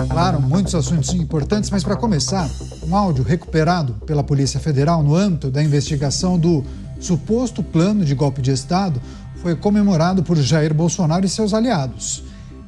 Claro, muitos assuntos importantes, mas para começar, um áudio recuperado pela Polícia Federal no âmbito da investigação do suposto plano de golpe de Estado foi comemorado por Jair Bolsonaro e seus aliados.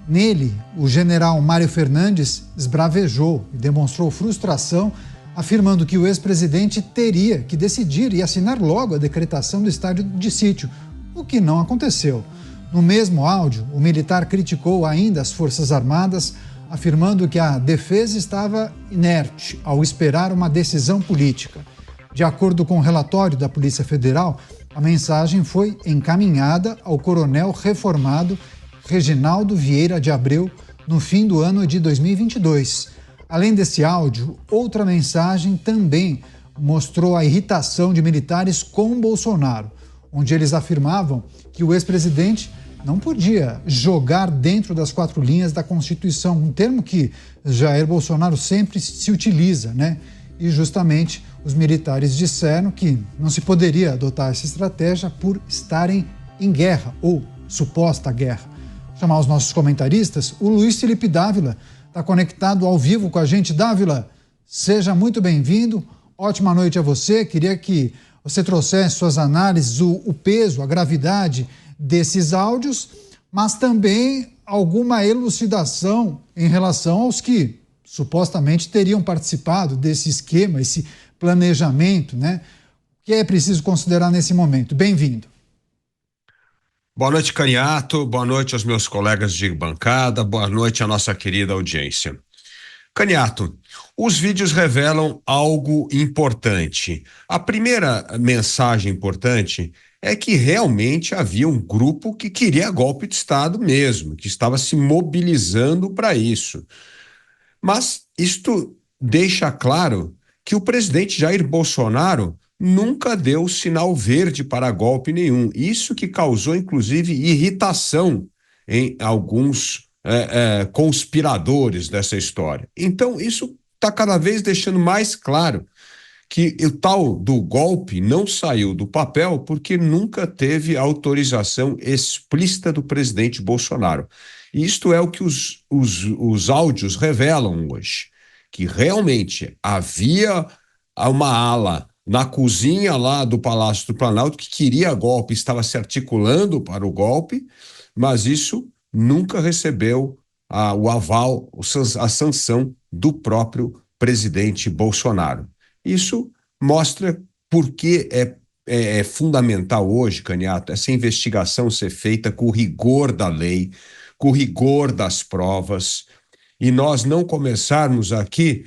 Nele, o general Mário Fernandes esbravejou e demonstrou frustração, afirmando que o ex-presidente teria que decidir e assinar logo a decretação do estado de sítio, o que não aconteceu. No mesmo áudio, o militar criticou ainda as Forças Armadas, afirmando que a defesa estava inerte ao esperar uma decisão política. De acordo com o relatório da Polícia Federal, a mensagem foi encaminhada ao coronel reformado Reginaldo Vieira de Abreu no fim do ano de 2022. Além desse áudio, outra mensagem também mostrou a irritação de militares com Bolsonaro, onde eles afirmavam que o ex-presidente não podia jogar dentro das 4 linhas da Constituição, um termo que Jair Bolsonaro sempre se utiliza, né? E justamente os militares disseram que não se poderia adotar essa estratégia por estarem em guerra ou suposta guerra. Vou chamar os nossos comentaristas. O Luiz Felipe Dávila está conectado ao vivo com a gente. Dávila, seja muito bem-vindo. Ótima noite a você. Queria que você trouxesse suas análises, o peso, a gravidade desses áudios, mas também alguma elucidação em relação aos que supostamente teriam participado desse esquema, esse planejamento, né? O que é preciso considerar nesse momento? Bem-vindo. Boa noite, Canhato. Boa noite aos meus colegas de bancada. Boa noite à nossa querida audiência. Canhato, os vídeos revelam algo importante. A primeira mensagem importante é que realmente havia um grupo que queria golpe de Estado mesmo, que estava se mobilizando para isso. Mas isto deixa claro que o presidente Jair Bolsonaro nunca deu sinal verde para golpe nenhum. Isso que causou, inclusive, irritação em alguns conspiradores dessa história. Então, isso está cada vez deixando mais claro que o tal do golpe não saiu do papel porque nunca teve autorização explícita do presidente Bolsonaro. Isto é o que os áudios revelam hoje, que realmente havia uma ala na cozinha lá do Palácio do Planalto que queria golpe, estava se articulando para o golpe, mas isso nunca recebeu o aval, a sanção do próprio presidente Bolsonaro. Isso mostra por que é fundamental hoje, Canhato, essa investigação ser feita com o rigor da lei, com o rigor das provas, e nós não começarmos aqui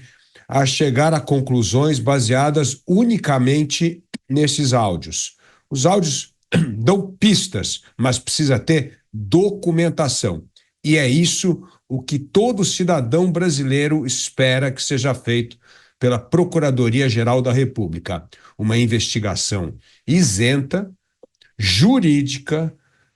a chegar a conclusões baseadas unicamente nesses áudios. Os áudios dão pistas, mas precisa ter documentação. E é isso o que todo cidadão brasileiro espera que seja feito pela Procuradoria-Geral da República. Uma investigação isenta, jurídica,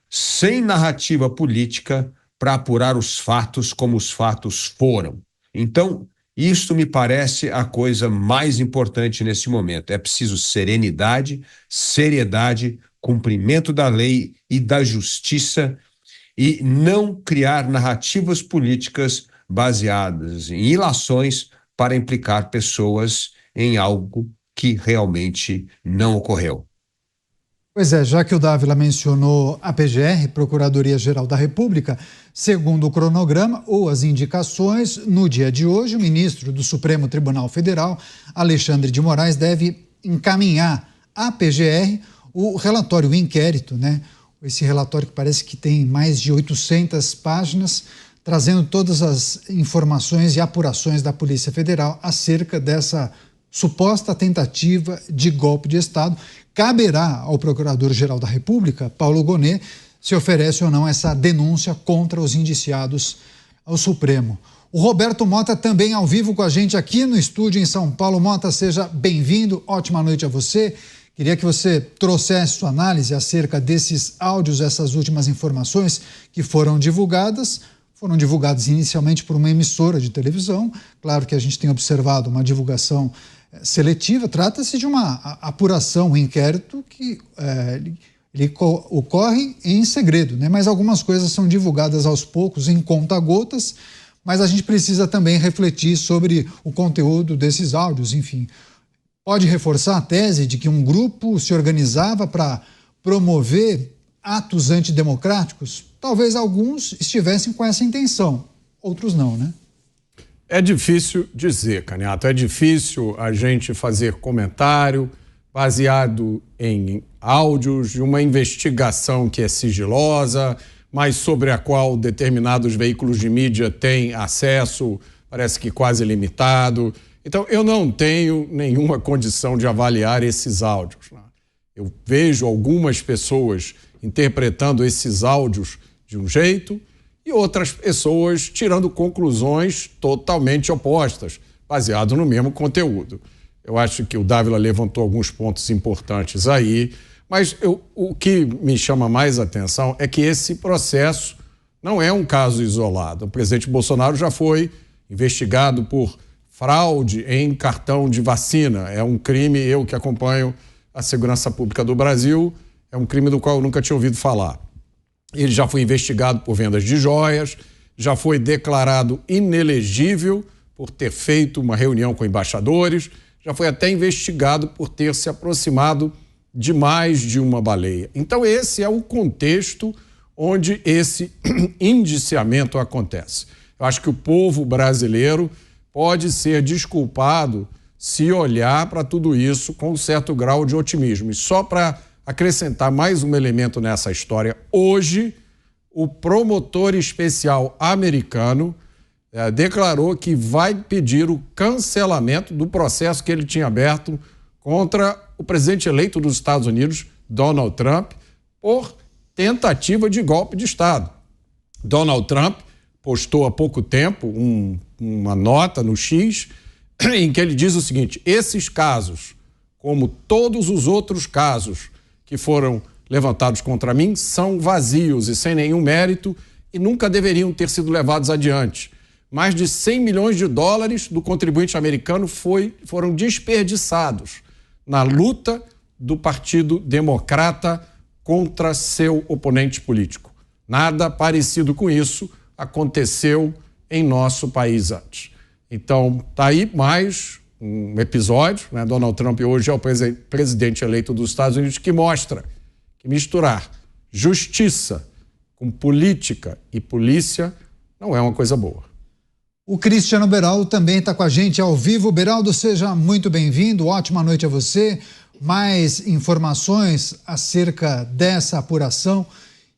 sem narrativa política, para apurar os fatos como os fatos foram. Então, isto me parece a coisa mais importante nesse momento. É preciso serenidade, seriedade, cumprimento da lei e da justiça e não criar narrativas políticas baseadas em ilações para implicar pessoas em algo que realmente não ocorreu. Pois é, já que o Dávila mencionou a PGR, Procuradoria-Geral da República, segundo o cronograma ou as indicações, no dia de hoje, o ministro do Supremo Tribunal Federal, Alexandre de Moraes, deve encaminhar à PGR o relatório, o inquérito, né? Esse relatório que parece que tem mais de 800 páginas, trazendo todas as informações e apurações da Polícia Federal acerca dessa suposta tentativa de golpe de Estado. Caberá ao Procurador-Geral da República, Paulo Gonet, se oferece ou não essa denúncia contra os indiciados ao Supremo. O Roberto Mota também ao vivo com a gente aqui no estúdio em São Paulo. Mota, seja bem-vindo, ótima noite a você. Queria que você trouxesse sua análise acerca desses áudios, essas últimas informações que foram divulgadas inicialmente por uma emissora de televisão. Claro que a gente tem observado uma divulgação seletiva, trata-se de uma apuração, um inquérito que ele ocorre em segredo, né? Mas algumas coisas são divulgadas aos poucos, em conta-gotas, mas a gente precisa também refletir sobre o conteúdo desses áudios, enfim. Pode reforçar a tese de que um grupo se organizava para promover atos antidemocráticos? Talvez alguns estivessem com essa intenção, outros não, né? É difícil dizer, Caniato, é difícil a gente fazer comentário baseado em áudios de uma investigação que é sigilosa, mas sobre a qual determinados veículos de mídia têm acesso, parece que quase limitado. Então, eu não tenho nenhuma condição de avaliar esses áudios, né? Eu vejo algumas pessoas interpretando esses áudios de um jeito e outras pessoas tirando conclusões totalmente opostas, baseado no mesmo conteúdo. Eu acho que o Dávila levantou alguns pontos importantes aí, mas o que me chama mais atenção é que esse processo não é um caso isolado. O presidente Bolsonaro já foi investigado por fraude em cartão de vacina. É um crime, eu que acompanho a segurança pública do Brasil, é um crime do qual eu nunca tinha ouvido falar. Ele já foi investigado por vendas de joias, já foi declarado inelegível por ter feito uma reunião com embaixadores, já foi até investigado por ter se aproximado de mais de uma baleia. Então esse é o contexto onde esse indiciamento acontece. Eu acho que o povo brasileiro pode ser desculpado se olhar para tudo isso com um certo grau de otimismo. E só para acrescentar mais um elemento nessa história, hoje o promotor especial americano declarou que vai pedir o cancelamento do processo que ele tinha aberto contra o presidente eleito dos Estados Unidos, Donald Trump, por tentativa de golpe de Estado. Donald Trump postou há pouco tempo uma nota no X em que ele diz o seguinte: esses casos, como todos os outros casos que foram levantados contra mim, são vazios e sem nenhum mérito e nunca deveriam ter sido levados adiante. Mais de 100 milhões de dólares do contribuinte americano foram desperdiçados na luta do Partido Democrata contra seu oponente político. Nada parecido com isso aconteceu em nosso país antes. Então, está aí mais um episódio, né? Donald Trump hoje é o presidente eleito dos Estados Unidos, que mostra que misturar justiça com política e polícia não é uma coisa boa. O Cristiano Beraldo também está com a gente ao vivo. Beraldo, seja muito bem-vindo, ótima noite a você. Mais informações acerca dessa apuração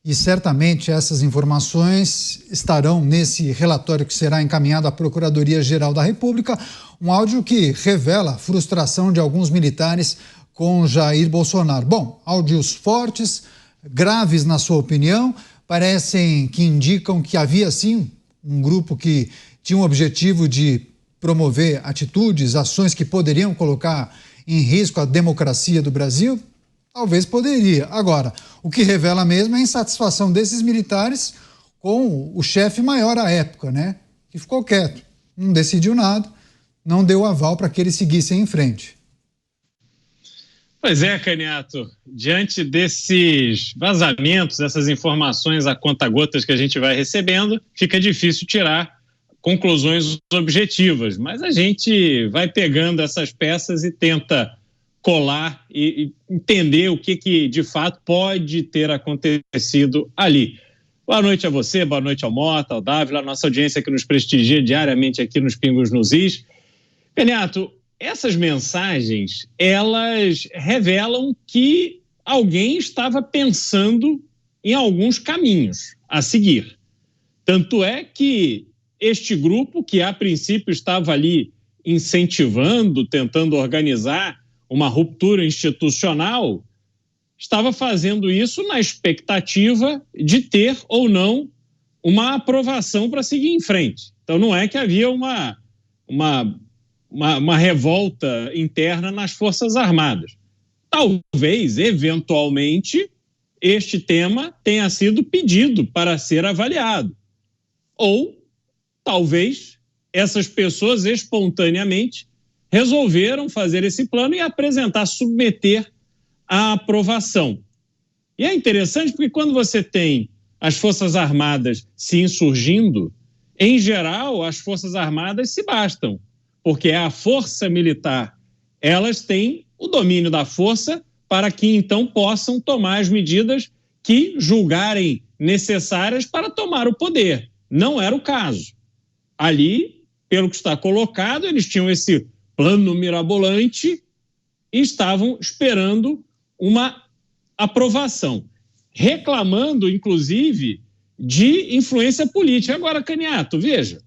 e certamente essas informações estarão nesse relatório que será encaminhado à Procuradoria-Geral da República, um áudio que revela a frustração de alguns militares com Jair Bolsonaro. Bom, áudios fortes, graves na sua opinião, parecem que indicam que havia sim um grupo que tinha um objetivo de promover atitudes, ações que poderiam colocar em risco a democracia do Brasil? Talvez poderia. Agora, o que revela mesmo é a insatisfação desses militares com o chefe maior à época, né? Que ficou quieto, não decidiu nada, não deu aval para que eles seguissem em frente. Pois é, Caniato, diante desses vazamentos, dessas informações a conta-gotas que a gente vai recebendo, fica difícil tirar conclusões objetivas, mas a gente vai pegando essas peças e tenta colar e entender o que de fato pode ter acontecido ali. Boa noite a você, boa noite ao Mota, ao Dávila, a nossa audiência que nos prestigia diariamente aqui nos Pingos nos Is. Caniato, essas mensagens, elas revelam que alguém estava pensando em alguns caminhos a seguir. Tanto é que este grupo, que a princípio estava ali incentivando, tentando organizar uma ruptura institucional, estava fazendo isso na expectativa de ter ou não uma aprovação para seguir em frente. Então não é que havia uma revolta interna nas Forças Armadas. Talvez, eventualmente, este tema tenha sido pedido para ser avaliado. Ou talvez essas pessoas espontaneamente resolveram fazer esse plano e apresentar, submeter à aprovação. E é interessante porque quando você tem as Forças Armadas se insurgindo, Em geral, as Forças Armadas se bastam, porque a força militar, elas têm o domínio da força para que então possam tomar as medidas que julgarem necessárias para tomar o poder. Não era o caso. Ali, pelo que está colocado, eles tinham esse plano mirabolante e estavam esperando uma aprovação, reclamando, inclusive, de influência política. Agora, Caniato, veja,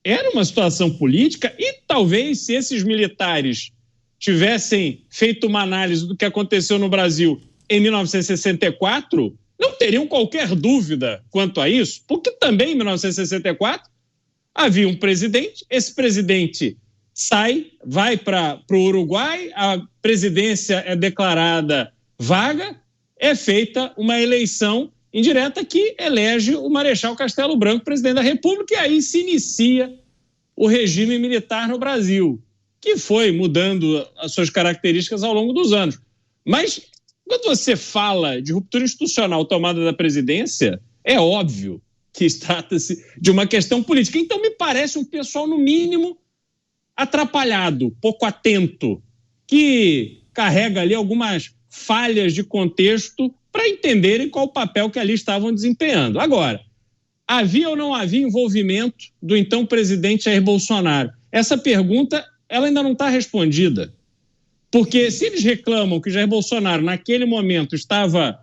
era uma situação política e talvez se esses militares tivessem feito uma análise do que aconteceu no Brasil em 1964, não teriam qualquer dúvida quanto a isso, porque também em 1964 havia um presidente, esse presidente sai, vai para o Uruguai, a presidência é declarada vaga, é feita uma eleição indireta que elege o Marechal Castelo Branco presidente da República, e aí se inicia o regime militar no Brasil, que foi mudando as suas características ao longo dos anos. Mas quando você fala de ruptura institucional tomada da presidência, é óbvio que trata-se de uma questão política. Então me parece um pessoal, no mínimo, atrapalhado, pouco atento, que carrega ali algumas falhas de contexto para entenderem qual o papel que ali estavam desempenhando. Agora, havia ou não havia envolvimento do então presidente Jair Bolsonaro? Essa pergunta ela ainda não está respondida. Porque se eles reclamam que Jair Bolsonaro, naquele momento, estava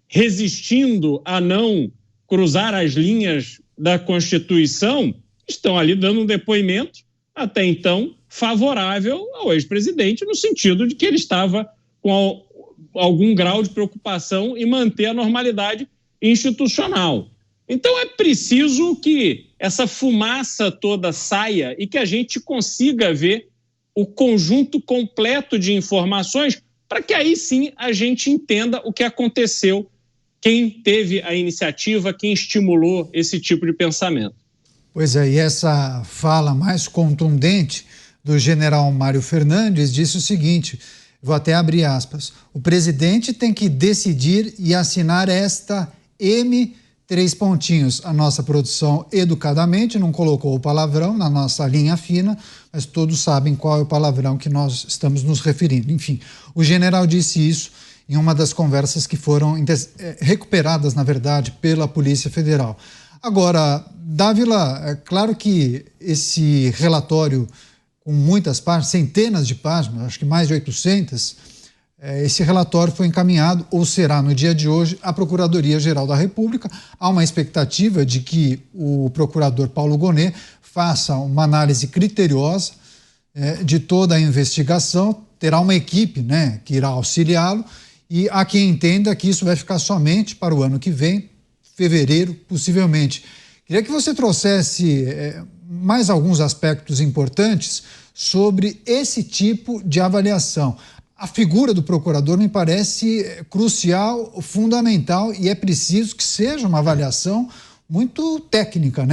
resistindo a não cruzar as linhas da Constituição, estão ali dando um depoimento, até então, favorável ao ex-presidente, no sentido de que ele estava com algum grau de preocupação em manter a normalidade institucional. Então é preciso que essa fumaça toda saia e que a gente consiga ver o conjunto completo de informações para que aí sim a gente entenda o que aconteceu, quem teve a iniciativa, quem estimulou esse tipo de pensamento. Pois é, e essa fala mais contundente do general Mário Fernandes disse o seguinte, vou até abrir aspas, o presidente tem que decidir e assinar esta M, três pontinhos. A nossa produção, educadamente, não colocou o palavrão na nossa linha fina, mas todos sabem qual é o palavrão que nós estamos nos referindo. Enfim, o general disse isso em uma das conversas que foram recuperadas, na verdade, pela Polícia Federal. Agora, Dávila, é claro que esse relatório, com muitas páginas, centenas de páginas, acho que mais de 800, esse relatório foi encaminhado, ou será no dia de hoje, à Procuradoria-Geral da República. Há uma expectativa de que o procurador Paulo Gonet faça uma análise criteriosa de toda a investigação, terá uma equipe, que irá auxiliá-lo, e há quem entenda que isso vai ficar somente para o ano que vem, fevereiro, possivelmente. Queria que você trouxesse mais alguns aspectos importantes sobre esse tipo de avaliação. A figura do procurador me parece crucial, fundamental, e é preciso que seja uma avaliação muito técnica,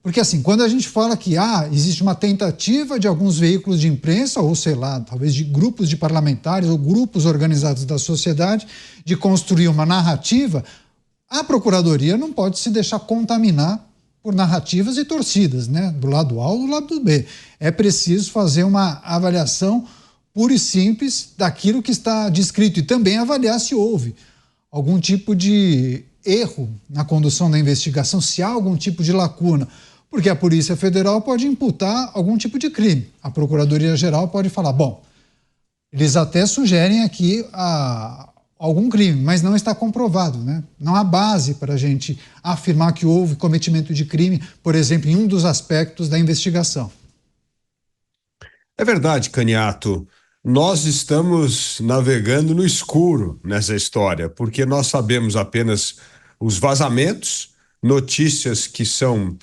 Porque assim, quando a gente fala que existe uma tentativa de alguns veículos de imprensa, ou sei lá, talvez de grupos de parlamentares ou grupos organizados da sociedade, de construir uma narrativa, a Procuradoria não pode se deixar contaminar por narrativas e torcidas, do lado A ou do lado B. É preciso fazer uma avaliação pura e simples daquilo que está descrito e também avaliar se houve algum tipo de erro na condução da investigação, se há algum tipo de lacuna, porque a Polícia Federal pode imputar algum tipo de crime. A Procuradoria-Geral pode falar, bom, eles até sugerem aqui algum crime, mas não está comprovado, Não há base para a gente afirmar que houve cometimento de crime, por exemplo, em um dos aspectos da investigação. É verdade, Caniato. Nós estamos navegando no escuro nessa história, porque nós sabemos apenas os vazamentos, notícias que são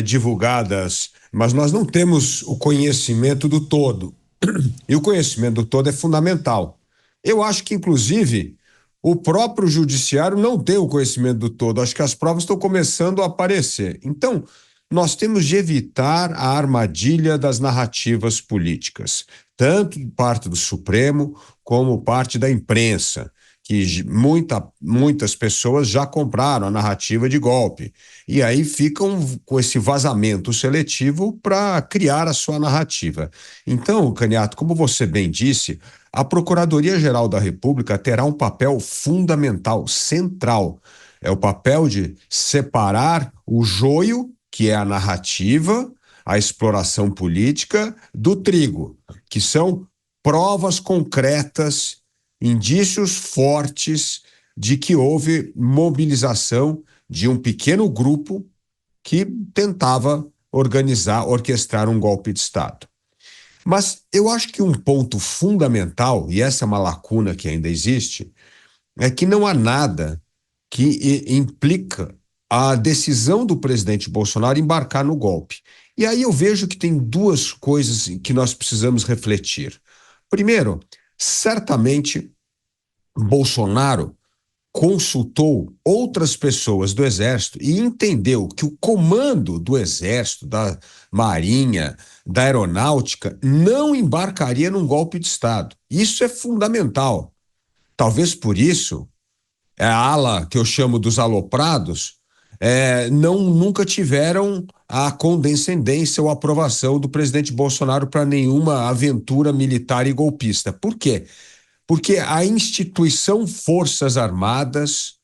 divulgadas, mas nós não temos o conhecimento do todo. E o conhecimento do todo é fundamental. Eu acho que, inclusive, o próprio judiciário não tem o conhecimento do todo. Acho que as provas estão começando a aparecer. Então, nós temos de evitar a armadilha das narrativas políticas, tanto parte do Supremo como parte da imprensa, que muitas pessoas já compraram a narrativa de golpe. E aí ficam com esse vazamento seletivo para criar a sua narrativa. Então, Caniato, como você bem disse, a Procuradoria-Geral da República terá um papel fundamental, central. É o papel de separar o joio, que é a narrativa, a exploração política, do trigo, que são provas concretas, indícios fortes de que houve mobilização de um pequeno grupo que tentava orquestrar um golpe de Estado. Mas eu acho que um ponto fundamental, e essa é uma lacuna que ainda existe, é que não há nada que implica a decisão do presidente Bolsonaro embarcar no golpe. E aí eu vejo que tem duas coisas que nós precisamos refletir. Primeiro, certamente Bolsonaro consultou outras pessoas do Exército e entendeu que o comando do Exército, da Marinha, da Aeronáutica não embarcaria num golpe de Estado. Isso é fundamental. Talvez por isso a ala que eu chamo dos aloprados nunca tiveram a condescendência ou aprovação do presidente Bolsonaro para nenhuma aventura militar e golpista. Por quê? Porque a instituição Forças Armadas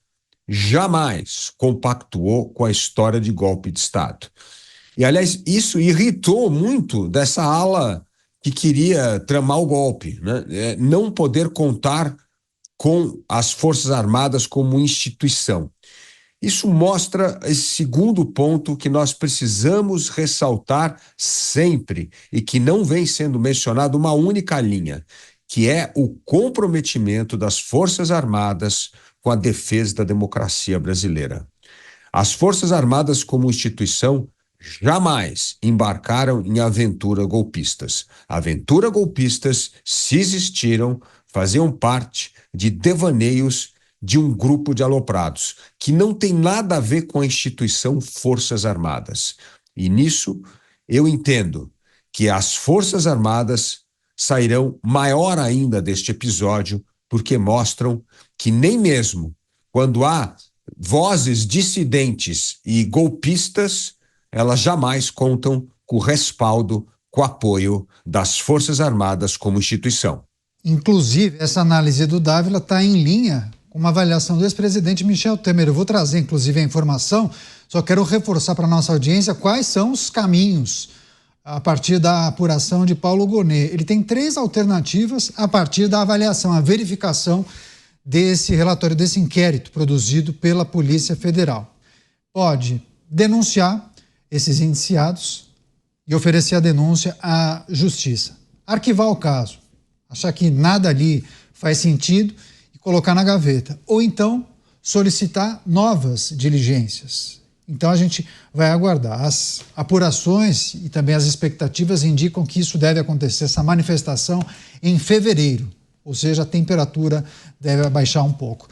jamais compactuou com a história de golpe de Estado. E, aliás, isso irritou muito dessa ala que queria tramar o golpe, né? Não poder contar com as Forças Armadas como instituição. Isso mostra esse segundo ponto que nós precisamos ressaltar sempre e que não vem sendo mencionado uma única linha, que é o comprometimento das Forças Armadas com a defesa da democracia brasileira. As Forças Armadas como instituição jamais embarcaram em aventuras golpistas. Aventuras golpistas, se existiram, faziam parte de devaneios de um grupo de aloprados, que não tem nada a ver com a instituição Forças Armadas. E nisso eu entendo que as Forças Armadas sairão maior ainda deste episódio, porque mostram que nem mesmo quando há vozes dissidentes e golpistas, elas jamais contam com o respaldo, com o apoio das Forças Armadas como instituição. Inclusive, essa análise do Dávila está em linha com uma avaliação do ex-presidente Michel Temer. Eu vou trazer, inclusive, a informação, só quero reforçar para a nossa audiência quais são os caminhos a partir da apuração de Paulo Gonet. Ele tem 3 alternativas a partir da avaliação, a verificação desse relatório, desse inquérito produzido pela Polícia Federal. Pode denunciar esses indiciados e oferecer a denúncia à Justiça. Arquivar o caso, achar que nada ali faz sentido e colocar na gaveta. Ou então solicitar novas diligências. Então a gente vai aguardar. As apurações e também as expectativas indicam que isso deve acontecer, essa manifestação, em fevereiro. Ou seja, a temperatura deve abaixar um pouco.